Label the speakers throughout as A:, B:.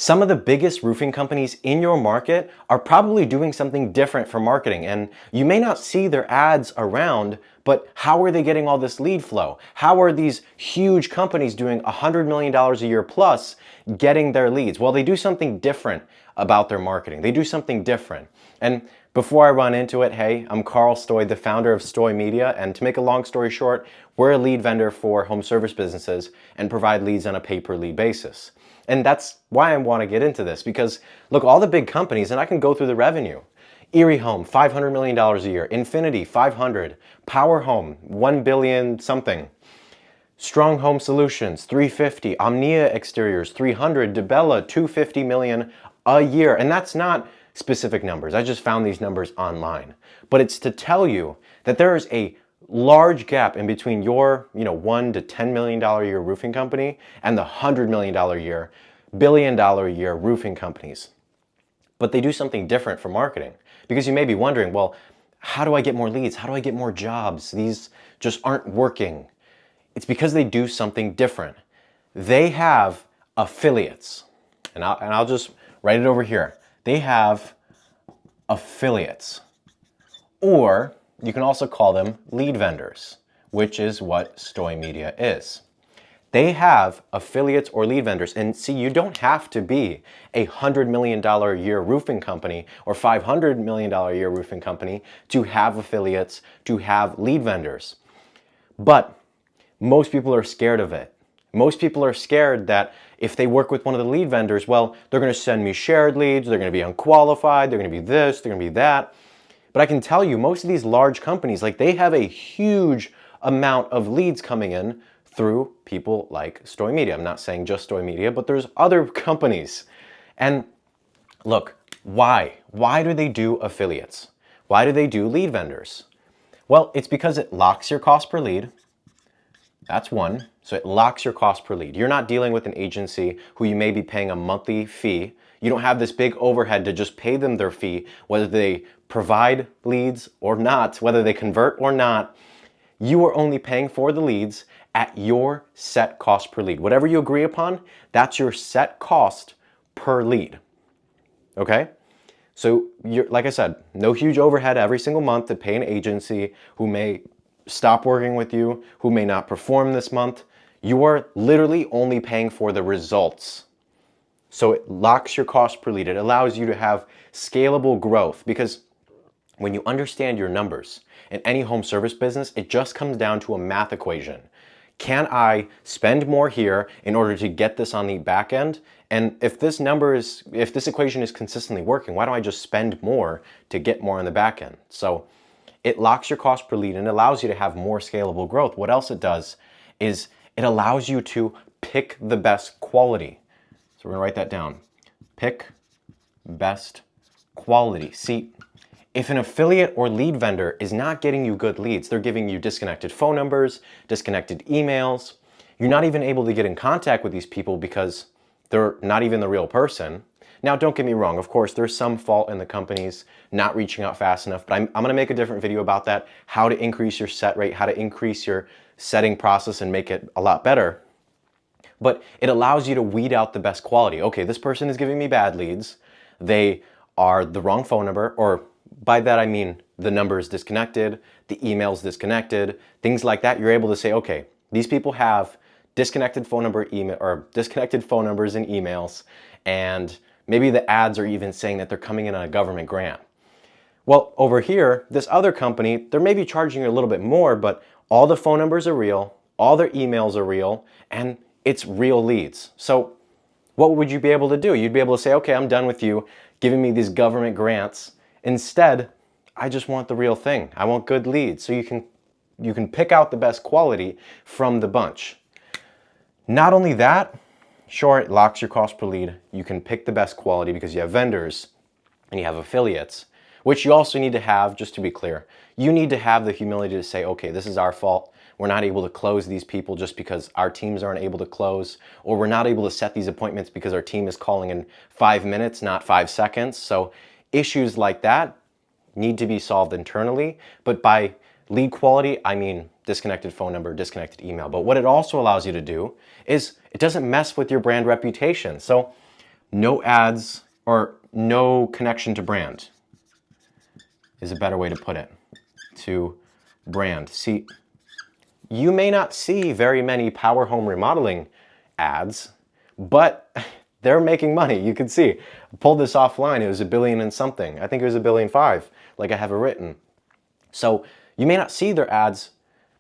A: Some of the biggest roofing companies in your market are probably doing something different for marketing, and you may not see their ads around, but how are they getting all this lead flow? How are these huge companies doing $100 million a year plus getting their leads? Well, they do something different about their marketing. They do something different. And before I run into it, hey, I'm Carl Stoy, the founder of Stoy Media, and to make a long story short, we're a lead vendor for home service businesses and provide leads on a pay-per-lead basis. And that's why I want to get into this, because look, all the big companies, and I can go through the revenue. Erie Home, $500 million a year. Infinity, 500. Power Home, 1 billion something. Strong Home Solutions, 350. Omnia Exteriors, 300. DeBella, 250 million a year. And that's not specific numbers. I just found these numbers online. But it's to tell you that there is a large gap in between your, $1 to $10 million a year roofing company and the $100 million a year, billion-dollar a year roofing companies. But they do something different for marketing, because you may be wondering, well, how do I get more leads? How do I get more jobs? These just aren't working. It's because they do something different. They have affiliates, and I'll just write it over here. They have affiliates, or you can also call them lead vendors, which is what Stoy Media is. They have affiliates or lead vendors. And see, you don't have to be a $100 million a year roofing company or $500 million a year roofing company to have affiliates, to have lead vendors. But most people are scared of it. Most people are scared that if they work with one of the lead vendors, well, they're going to send me shared leads, they're going to be unqualified, they're going to be this, they're going to be that. But I can tell you, most of these large companies, they have a huge amount of leads coming in through people like Stoy Media. I'm not saying just Stoy Media, but there's other companies. And look, why? Why do they do affiliates? Why do they do lead vendors? Well, it's because it locks your cost per lead. That's one. So it locks your cost per lead. You're not dealing with an agency who you may be paying a monthly fee. You don't have this big overhead to just pay them their fee, whether they provide leads or not, whether they convert or not. You are only paying for the leads at your set cost per lead. Whatever you agree upon, that's your set cost per lead. Okay? So like I said, no huge overhead every single month to pay an agency who may stop working with you, who may not perform this month. You are literally only paying for the results. So it locks your cost per lead. It allows you to have scalable growth, because when you understand your numbers in any home service business, it just comes down to a math equation. Can I spend more here in order to get this on the back end? And if this equation is consistently working, why don't I just spend more to get more on the back end? So it locks your cost per lead and allows you to have more scalable growth. What else it does is it allows you to pick the best quality. So we're gonna write that down. Pick best quality. See, if an affiliate or lead vendor is not getting you good leads, they're giving you disconnected phone numbers, disconnected emails, you're not even able to get in contact with these people because they're not even the real person. Now, don't get me wrong. Of course, there's some fault in the companies not reaching out fast enough, but I'm going to make a different video about that, how to increase your set rate, how to increase your setting process and make it a lot better. But it allows you to weed out the best quality. Okay, this person is giving me bad leads. They are the wrong phone number, or by that I mean the number is disconnected, the email is disconnected, things like that. You're able to say, okay, these people have disconnected phone number, email, or disconnected phone numbers and emails, and maybe the ads are even saying that they're coming in on a government grant. Well, over here, this other company, they're maybe charging you a little bit more, but all the phone numbers are real, all their emails are real, and it's real leads. So what would you be able to do? You'd be able to say, okay, I'm done with you giving me these government grants. Instead, I just want the real thing. I want good leads. So you can pick out the best quality from the bunch. Not only that, sure, it locks your cost per lead. You can pick the best quality because you have vendors and you have affiliates, which you also need to have, just to be clear, you need to have the humility to say, okay, this is our fault. We're not able to close these people just because our teams aren't able to close, or we're not able to set these appointments because our team is calling in 5 minutes, not 5 seconds. So issues like that need to be solved internally. But by lead quality, I mean disconnected phone number, disconnected email. But what it also allows you to do is it doesn't mess with your brand reputation. So no ads or no connection to brand is a better way to put it. To brand. See, you may not see very many power home remodeling ads, but they're making money. You can see. I pulled this offline. It was $1 billion and something. I think it was $1.5 billion, like I have it written. So you may not see their ads,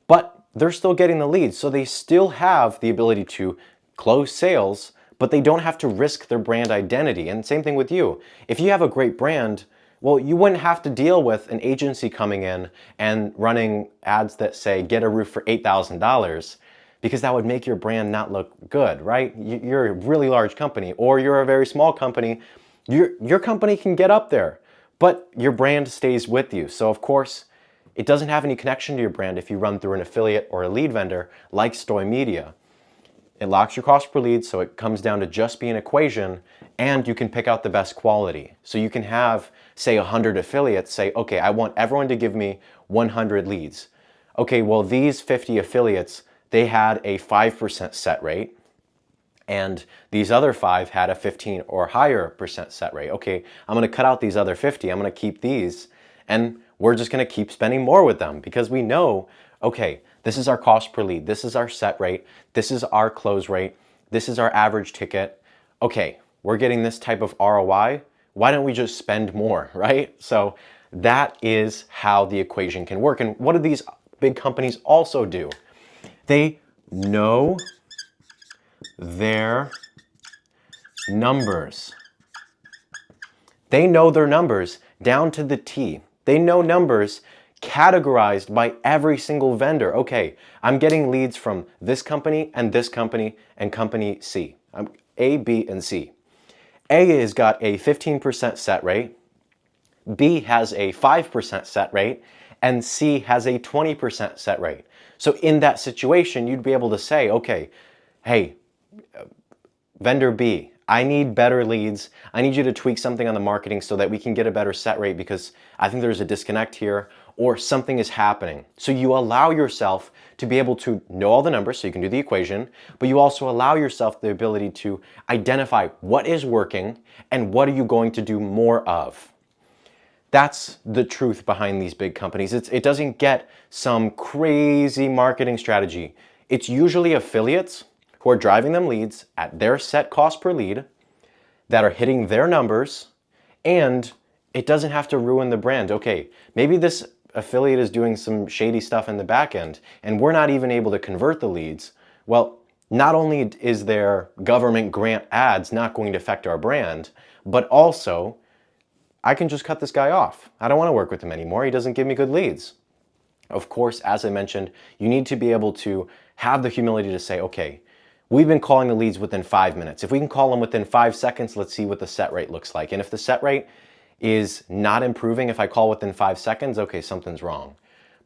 A: but they're still getting the leads. So they still have the ability to close sales, but they don't have to risk their brand identity. And same thing with you. If you have a great brand, well, you wouldn't have to deal with an agency coming in and running ads that say, get a roof for $8,000, because that would make your brand not look good, right? You're a really large company, or you're a very small company. Your company can get up there, but your brand stays with you. So of course, it doesn't have any connection to your brand if you run through an affiliate or a lead vendor like Stoy Media. It locks your cost per lead, so it comes down to just be an equation, and you can pick out the best quality. So you can have, say, 100 affiliates say, okay, I want everyone to give me 100 leads. Okay, well, these 50 affiliates, they had a 5% set rate, and these other 5 had a 15 or higher percent set rate. Okay, I'm gonna cut out these other 50, I'm gonna keep these, and we're just gonna keep spending more with them because we know, okay, this is our cost per lead, this is our set rate, this is our close rate, this is our average ticket. Okay, we're getting this type of ROI, why don't we just spend more, right? So that is how the equation can work. And what do these big companies also do? They know their numbers. They know their numbers down to the T. They know numbers categorized by every single vendor. Okay, I'm getting leads from this company and company C. A, B, and C. A has got a 15% set rate, B has a 5% set rate, and C has a 20% set rate. So in that situation, you'd be able to say, okay, hey, vendor B, I need better leads. I need you to tweak something on the marketing so that we can get a better set rate because I think there's a disconnect here or something is happening. So you allow yourself to be able to know all the numbers so you can do the equation, but you also allow yourself the ability to identify what is working and what are you going to do more of. That's the truth behind these big companies. It doesn't get some crazy marketing strategy. It's usually affiliates who are driving them leads at their set cost per lead that are hitting their numbers, and it doesn't have to ruin the brand. Okay, maybe this affiliate is doing some shady stuff in the back end and we're not even able to convert the leads. Well, not only is their government grant ads not going to affect our brand, but also I can just cut this guy off. I don't want to work with him anymore. He doesn't give me good leads. Of course, as I mentioned, you need to be able to have the humility to say, okay, we've been calling the leads within 5 minutes. If we can call them within 5 seconds, let's see what the set rate looks like. And if the set rate is not improving, if I call within 5 seconds, okay, something's wrong.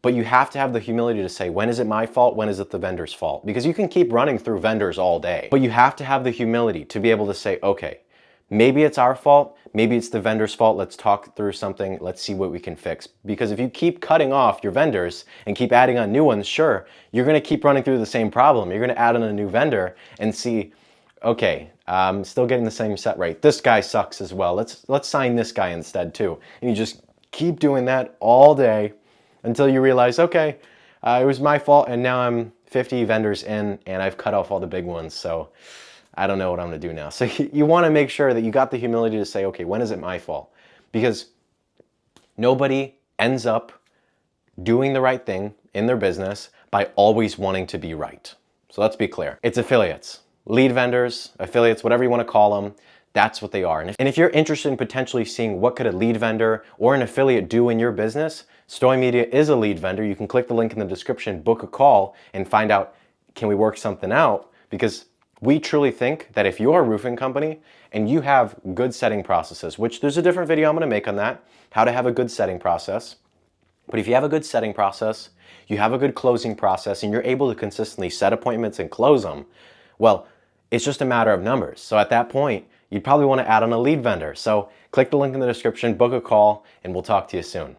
A: But you have to have the humility to say, when is it my fault? When is it the vendor's fault? Because you can keep running through vendors all day. But you have to have the humility to be able to say, okay, maybe it's our fault, maybe it's the vendor's fault, let's talk through something, let's see what we can fix. Because if you keep cutting off your vendors and keep adding on new ones, sure, you're gonna keep running through the same problem. You're gonna add on a new vendor and see, okay, I'm still getting the same set rate. This guy sucks as well. Let's sign this guy instead too. And you just keep doing that all day until you realize, okay, it was my fault and now I'm 50 vendors in and I've cut off all the big ones. So I don't know what I'm gonna do now. So you wanna make sure that you got the humility to say, okay, when is it my fault? Because nobody ends up doing the right thing in their business by always wanting to be right. So let's be clear. It's affiliates, lead vendors, affiliates, whatever you wanna call them, that's what they are. And if you're interested in potentially seeing what could a lead vendor or an affiliate do in your business, Stoy Media is a lead vendor. You can click the link in the description, book a call, and find out, can we work something out? Because we truly think that if you're a roofing company and you have good setting processes, which there's a different video I'm gonna make on that, how to have a good setting process. But if you have a good setting process, you have a good closing process, and you're able to consistently set appointments and close them, well, it's just a matter of numbers. So at that point, you'd probably wanna add on a lead vendor. So click the link in the description, book a call, and we'll talk to you soon.